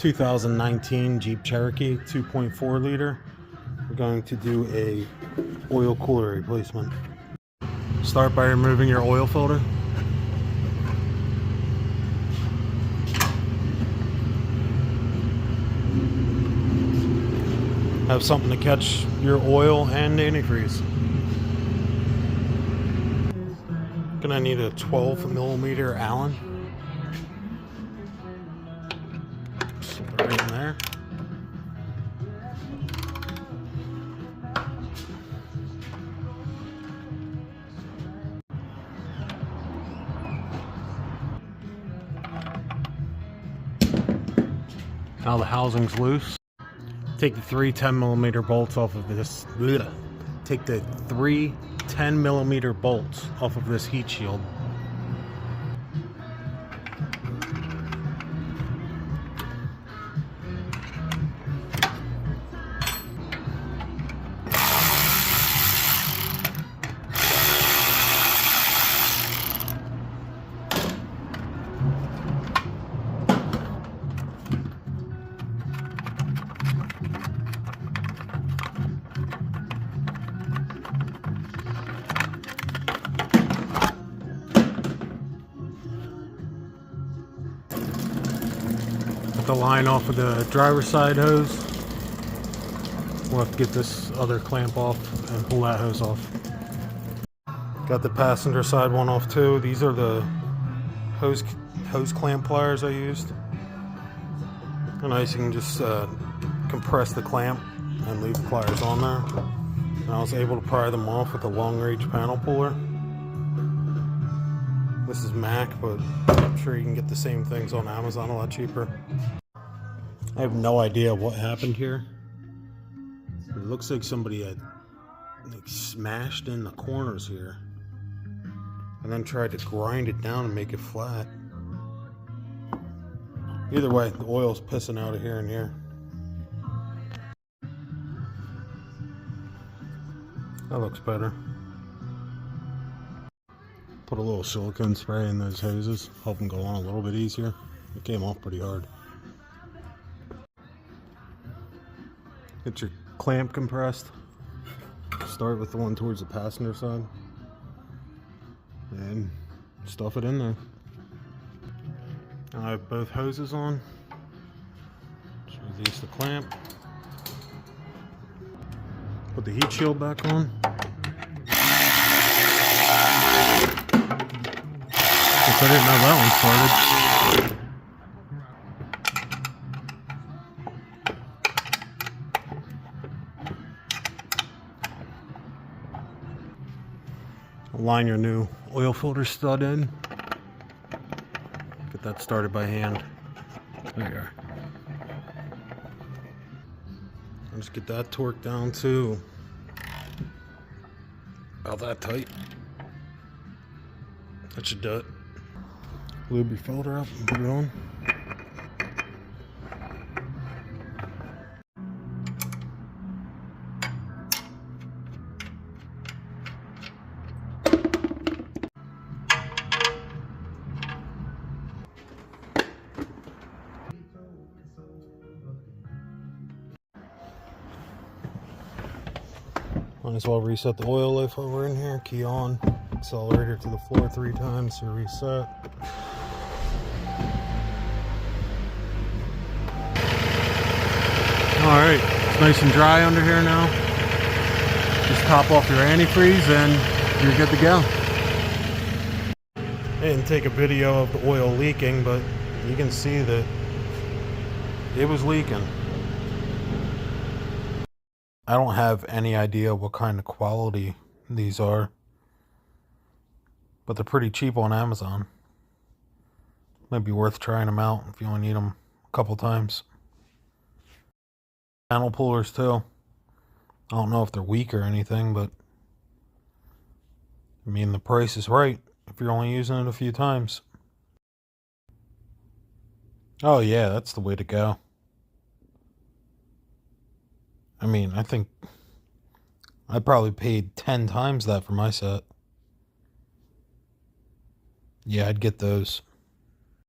2019 Jeep Cherokee 2.4 liter. We're going to do a oil cooler replacement. Start by removing your oil filter. Have something to catch your oil and antifreeze. Gonna need a 12mm Allen. Slip it right in there. Now the housing's loose. Take the three 10mm bolts off of this. Take the three 10mm bolts off of this heat shield. The line off of the driver's side hose. We'll have to get this other clamp off and pull that hose off. Got the passenger side one off too. These are the hose clamp pliers I used. They're nice. You can just compress the clamp and leave the pliers on there. And I was able to pry them off with a long range panel puller. This is Mac, but I'm sure you can get the same things on Amazon a lot cheaper. I have no idea what happened here. It looks like somebody had smashed in the corners here and then tried to grind it down and make it flat. Either way, the oil's pissing out of here and here. That looks better. Put a little silicone spray in those hoses, help them go on a little bit easier. It came off pretty hard. Get your clamp compressed. Start with the one towards the passenger side and stuff it in there. Now I have both hoses on. Just release the clamp. Put the heat shield back on. Guess I didn't know that one started. Line your new oil filter stud in. Get that started by hand. There you are. I'll just get that torqued down to about that tight. That should do it. Lube your filter up and put it on. Might as well reset the oil lift over in here. Key on, accelerator to the floor 3 times to reset. Alright, it's nice and dry under here now. Just top off your antifreeze and you're good to go. I didn't take a video of the oil leaking, but you can see that it was leaking. I don't have any idea what kind of quality these are, but they're pretty cheap on Amazon. Might be worth trying them out if you only need them a couple times. Panel pullers too. I don't know if they're weak or anything, but I mean the price is right if you're only using it a few times. Oh yeah, that's the way to go. I mean, I think I probably paid 10 times that for my set. Yeah, I'd get those.